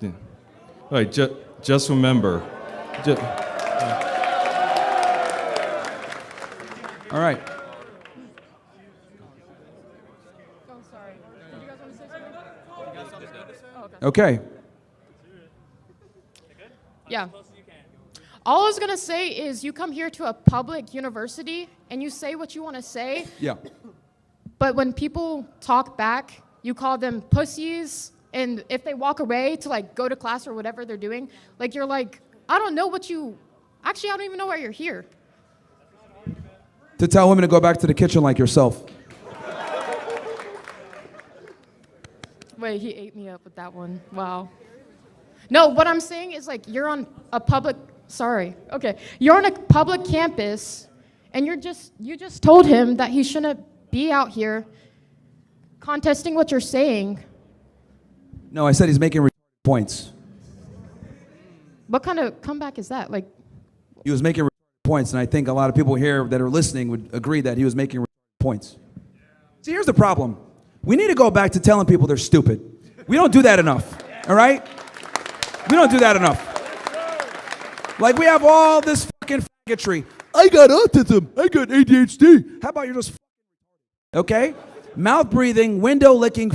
Yeah. All right, just remember. All right. Oh, sorry. Did you guys want to say something? Okay. Yeah. All I was going to say is you come here to a public university and you say what you want to say, Yeah. but when people talk back, you call them pussies, and if they walk away to like go to class or whatever they're doing, like you're like, I don't know what you, actually I don't even know why you're here. To tell women to go back to the kitchen like yourself. Wait, he ate me up with that one. Wow. No, what I'm saying is like you're on a public, you're on a public campus and you just told him that he shouldn't be out here contesting what you're saying. No, I said he's making points. What kind of comeback is that? Like, He was making points, and I think a lot of people here that are listening would agree that he was making points. See, here's the problem. We need to go back to telling people they're stupid. We don't do that enough, all right? We don't do that enough. Like, we have all this fucking faggotry. I got autism. I got ADHD. How about you're just okay? Mouth breathing, window licking.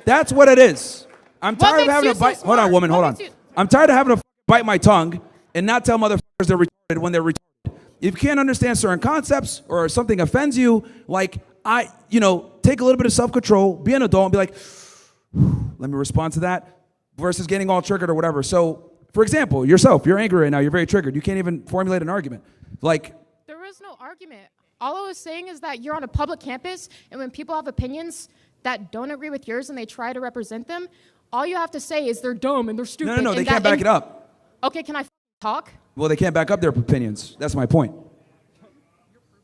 That's what it is. I'm tired of having to bite. Hold on, woman, hold on. I'm tired of having to bite my tongue and not tell motherfuckers they're retarded when they're retarded. If you can't understand certain concepts or something offends you, like take a little bit of self-control, be an adult and be like, let me respond to that versus getting all triggered or whatever. So, for example, yourself, you're angry right now, you're very triggered. You can't even formulate an argument. Like, there is no argument. All I was saying is that you're on a public campus, and when people have opinions that don't agree with yours and they try to represent them, all you have to say is they're dumb and they're stupid. No, they can't back it up. Okay, can I talk? Well, they can't back up their opinions. That's my point.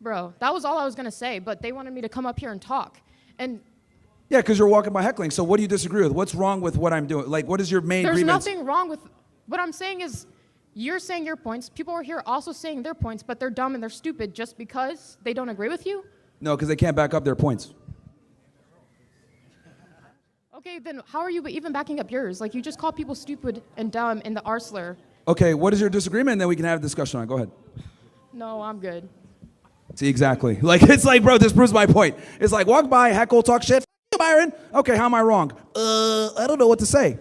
Bro, that was all I was going to say, but they wanted me to come up here and talk. And yeah, because you're walking by heckling. So what do you disagree with? What's wrong with what I'm doing? Like, what is your main grievance? There's nothing wrong with what I'm saying is you're saying your points. People are here also saying their points, but they're dumb and they're stupid just because they don't agree with you? No, because they can't back up their points. Okay, then how are you even backing up yours? Like, you just call people stupid and dumb in the R slur. Okay, what is your disagreement? And then we can have a discussion on it. Go ahead. No, I'm good. See, exactly. Like, it's like, bro, this proves my point. It's like, walk by, heckle, talk shit. Myron. Okay, how am I wrong? I don't know what to say.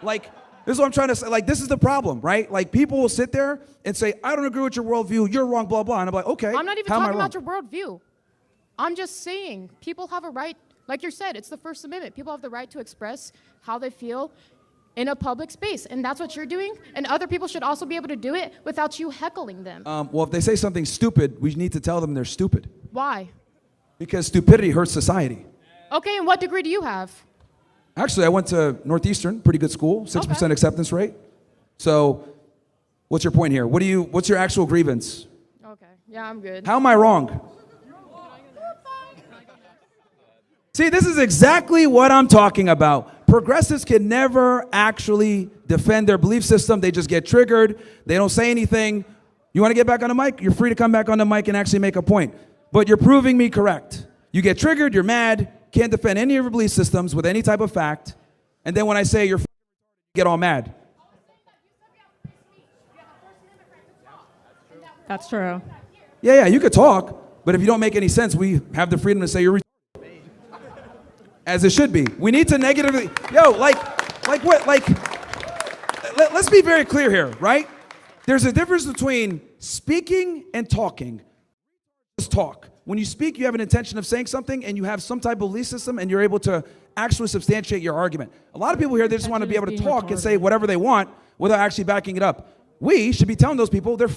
Like, this is what I'm trying to say. Like, this is the problem, right? Like, people will sit there and say, I don't agree with your worldview. You're wrong, blah, blah. And I'm like, okay, I'm not even talking about your worldview. I'm just saying people have a right. Like you said, it's the First Amendment. People have the right to express how they feel in a public space, and that's what you're doing, and other people should also be able to do it without you heckling them. Well, if they say something stupid, we need to tell them they're stupid. Why? Because stupidity hurts society. Okay, and what degree do you have? Actually, I went to Northeastern, pretty good school, 6% acceptance rate. So, what's your point here? What's your actual grievance? Okay, yeah, I'm good. How am I wrong? See, this is exactly what I'm talking about. Progressives can never actually defend their belief system. They just get triggered. They don't say anything. You want to get back on the mic? You're free to come back on the mic and actually make a point. But you're proving me correct. You get triggered, you're mad, can't defend any of your belief systems with any type of fact. And then when I say you're you get all mad. That's true. Yeah, you could talk. But if you don't make any sense, we have the freedom to say you're as it should be. We need to negatively, let's be very clear here, right? There's a difference between speaking and talking. Just talk. When you speak, you have an intention of saying something and you have some type of belief system and you're able to actually substantiate your argument. A lot of people here, they just want to be able to talk and say whatever they want without actually backing it up. We should be telling those people they're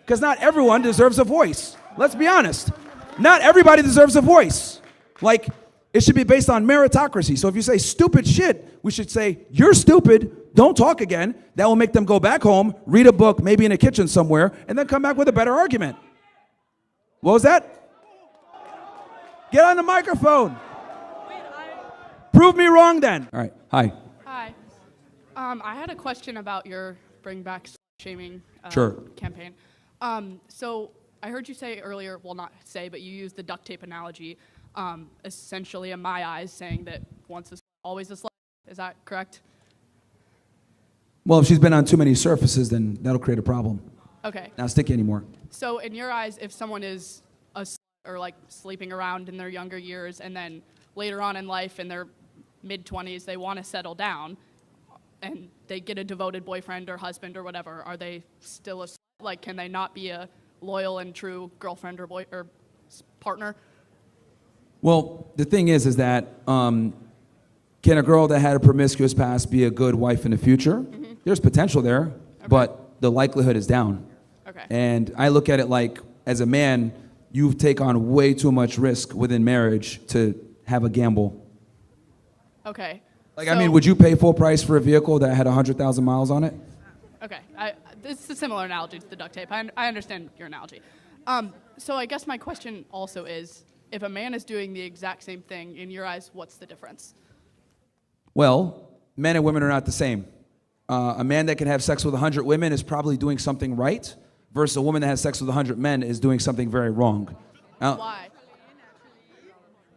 because not everyone deserves a voice. Let's be honest. Not everybody deserves a voice. Like, it should be based on meritocracy. So if you say stupid shit, we should say, you're stupid, don't talk again. That will make them go back home, read a book, maybe in a kitchen somewhere, and then come back with a better argument. What was that? Get on the microphone. Prove me wrong then. All right, hi. Hi. I had a question about your Bring Back Shaming campaign. So I heard you say earlier, well, not say, but you used the duct tape analogy. Essentially, in my eyes, saying that once is always a slut. Is that correct? Well, if she's been on too many surfaces, then that'll create a problem. Okay. Not sticky anymore. So in your eyes, if someone is or like sleeping around in their younger years and then later on in life in their mid-20s they want to settle down and they get a devoted boyfriend or husband or whatever, are they still like, can they not be a loyal and true girlfriend or partner? Well, the thing is that can a girl that had a promiscuous past be a good wife in the future? Mm-hmm. There's potential there, but the likelihood is down. Okay. And I look at it like, as a man, you take on way too much risk within marriage to have a gamble. Okay. Like, I mean, would you pay full price for a vehicle that had 100,000 miles on it? Okay. It's a similar analogy to the duct tape. I understand your analogy. So I guess my question also is, if a man is doing the exact same thing, in your eyes, what's the difference? Well, men and women are not the same. A man that can have sex with 100 women is probably doing something right, versus a woman that has sex with 100 men is doing something very wrong. Why?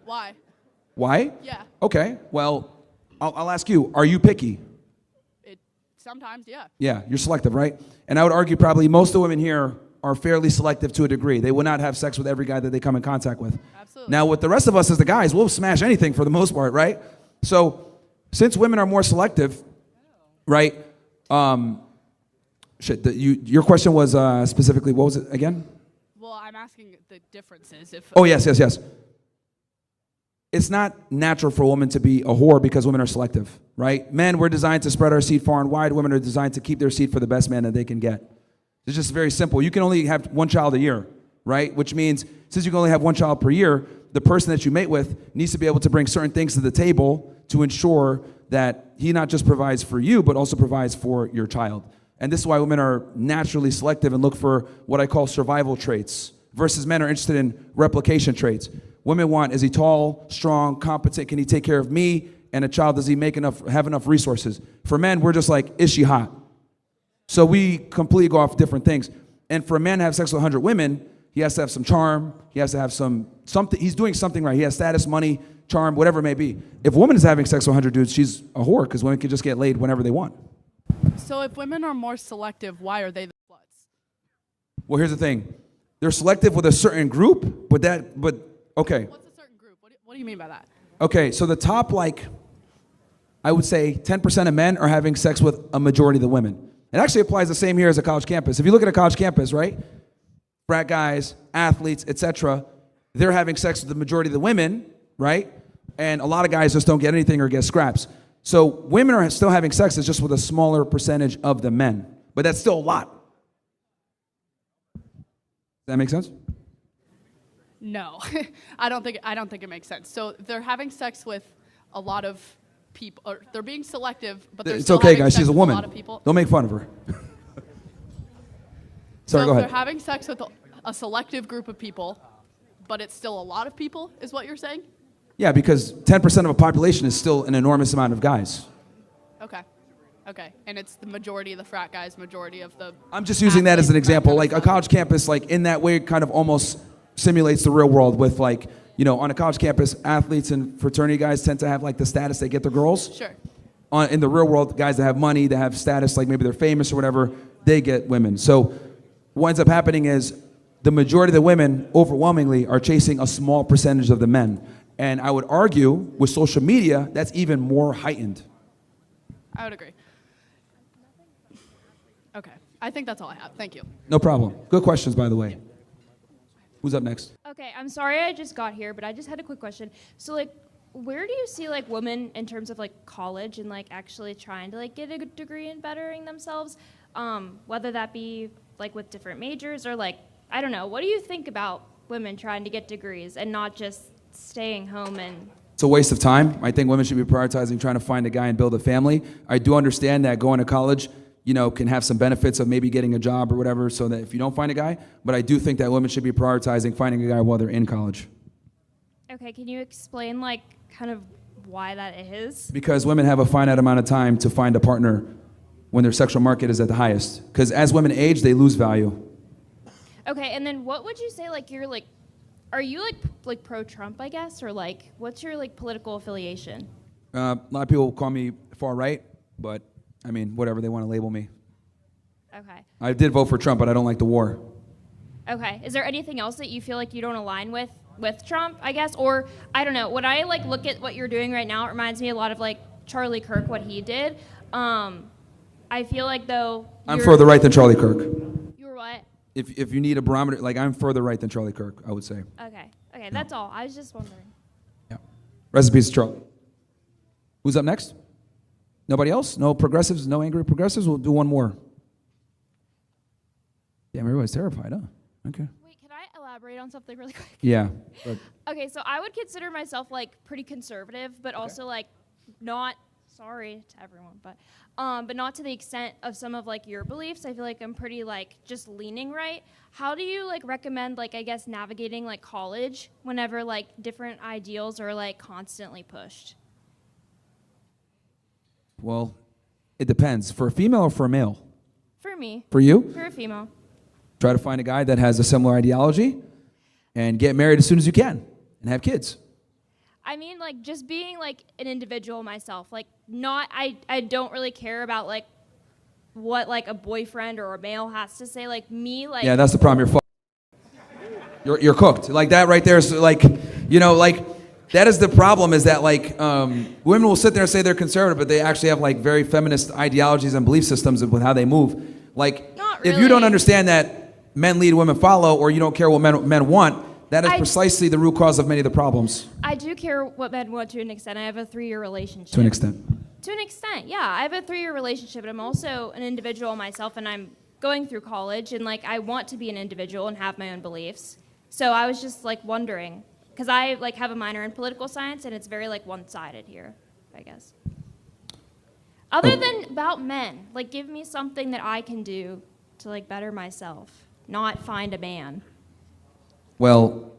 Why? Why? Yeah. Okay, well, I'll ask you, are you picky? Sometimes, yeah. Yeah, you're selective, right? And I would argue probably most of the women here are fairly selective to a degree. They will not have sex with every guy that they come in contact with. Absolutely. Now, with the rest of us as the guys, we'll smash anything for the most part, right? So, since women are more selective, right? Your question was specifically, what was it again? Well, I'm asking the differences. Oh, yes. It's not natural for a woman to be a whore because women are selective, right? Men, we're designed to spread our seed far and wide. Women are designed to keep their seed for the best man that they can get. It's just very simple. You can only have one child a year, right? Which means since you can only have one child per year, the person that you mate with needs to be able to bring certain things to the table to ensure that he not just provides for you, but also provides for your child. And this is why women are naturally selective and look for what I call survival traits, versus men are interested in replication traits. Women want, is he tall, strong, competent, can he take care of me and a child, does he have enough resources? For men, we're just like, is she hot? So we completely go off different things. And for a man to have sex with 100 women, he has to have some charm, he has to have something, he's doing something right. He has status, money, charm, whatever it may be. If a woman is having sex with 100 dudes, she's a whore, because women can just get laid whenever they want. So if women are more selective, why are they the sluts? Well, here's the thing. They're selective with a certain group, but okay. What's a certain group? What do you mean by that? Okay, so the top, I would say 10% of men are having sex with a majority of the women. It actually applies the same here as a college campus. If you look at a college campus, right? Frat guys, athletes, etc., they're having sex with the majority of the women, right? And a lot of guys just don't get anything or get scraps. So women are still having sex, it's just with a smaller percentage of the men. But that's still a lot. Does that make sense? No, I don't think it makes sense. So they're having sex with a lot of people, or they're being selective, but they're it's still okay, having guys. sex She's a with woman. a lot of people. Don't make fun of her. Sorry, so go ahead. They're having sex with a selective group of people, but it's still a lot of people, is what you're saying? Yeah, because 10% of a population is still an enormous amount of guys. Okay, and it's the majority of the frat guys, majority of the... I'm just using that as an example. Like a college campus, in that way, kind of almost simulates the real world with on a college campus, athletes and fraternity guys tend to have the status they get the girls. Sure. In the real world, guys that have money, that have status, maybe they're famous or whatever, they get women. So what ends up happening is the majority of the women overwhelmingly are chasing a small percentage of the men. And I would argue with social media, that's even more heightened. I would agree. Okay, I think that's all I have. Thank you. No problem. Good questions, by the way. Who's up next? Okay, I'm sorry I just got here, but I just had a quick question. So, where do you see, women in terms of, college and, actually trying to, get a degree in bettering themselves? Whether that be, with different majors or, I don't know. What do you think about women trying to get degrees and not just staying home and... It's a waste of time. I think women should be prioritizing trying to find a guy and build a family. I do understand that going to college, can have some benefits of maybe getting a job or whatever, so that if you don't find a guy, but I do think that women should be prioritizing finding a guy while they're in college. Okay, can you explain, kind of why that is? Because women have a finite amount of time to find a partner when their sexual market is at the highest. Because as women age, they lose value. Okay, and then what would you say, you're, are you, pro-Trump, I guess, or, what's your, political affiliation? A lot of people call me far right, but I mean, whatever they want to label me. Okay. I did vote for Trump, but I don't like the war. Okay. Is there anything else that you feel like you don't align with Trump, I guess? Or, I don't know, when I, like, look at what you're doing right now, it reminds me a lot of, like, Charlie Kirk, what he did. I feel like, though... I'm further right than Charlie Kirk. You were what? If you need a barometer, like, I'm further right than Charlie Kirk, I would say. Okay. Okay, that's all. I was just wondering. Yeah. Rest in peace, Charlie. Who's up next? Nobody else? No progressives? No angry progressives? We'll do one more. Damn, everybody's terrified, huh? Okay. Wait, can I elaborate on something really quick? Yeah. Okay, so I would consider myself, like, pretty conservative, but also, like, not... Sorry to everyone, but not to the extent of some of, like, your beliefs. I feel like I'm pretty, like, just leaning right. How do you, like, recommend, like, I guess navigating, like, college whenever, like, different ideals are, like, constantly pushed? Well, it depends. For a female or for a male? For me. For you? For a female. Try to find a guy that has a similar ideology and get married as soon as you can and have kids. I mean, like, just being, like, an individual myself. Like, not, I don't really care about, like, what, like, a boyfriend or a male has to say. Like, me, like... Yeah, that's the problem. You're cooked. Like, that right there is, like, you know, like, that is the problem is that, like, women will sit there and say they're conservative, but they actually have, like, very feminist ideologies and belief systems with how they move. Like, Not if you really. don't understand that men lead, women follow, or you don't care what men want, that is precisely the root cause of many of the problems. I do care what men want to an extent. I have a 3-year relationship. To an extent. To an extent, yeah. I have a 3-year relationship, and I'm also an individual myself, and I'm going through college, and, like, I want to be an individual and have my own beliefs. So I was just, like, wondering, because I, like, have a minor in political science, and it's very, like, one-sided here, I guess. Other than about men, like, give me something that I can do to, like, better myself, not find a man. Well,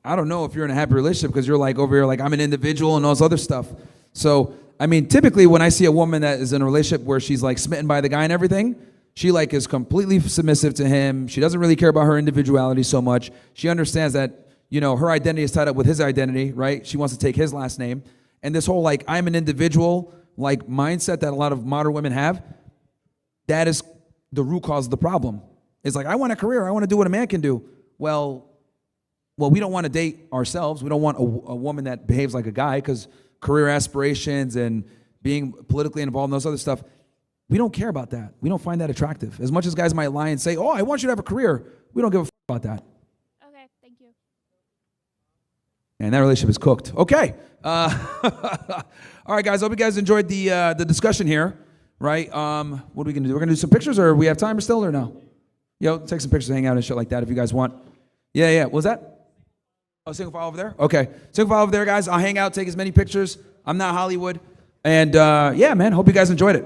I don't know if you're in a happy relationship because you're like over here like I'm an individual and all this other stuff. So, I mean, typically when I see a woman that is in a relationship where she's like smitten by the guy and everything, she like is completely submissive to him. She doesn't really care about her individuality so much. She understands that, you know, her identity is tied up with his identity, right? She wants to take his last name. And this whole like I'm an individual like mindset that a lot of modern women have, that is the root cause of the problem. It's like I want a career. I want to do what a man can do. Well, we don't want to date ourselves. We don't want a woman that behaves like a guy because career aspirations and being politically involved in those other stuff, we don't care about that. We don't find that attractive. As much as guys might lie and say, oh, I want you to have a career, we don't give a about that. Okay, thank you. And that relationship is cooked. Okay. All right, guys. I hope you guys enjoyed the discussion here, right? What are we going to do? We're going to do some pictures, or we have time still, or no? Yo, take some pictures, hang out and shit like that if you guys want. Yeah. What was that? Oh, single file over there? Okay. Single file over there, guys. I'll hang out, take as many pictures. I'm not Hollywood. And, yeah, man, hope you guys enjoyed it.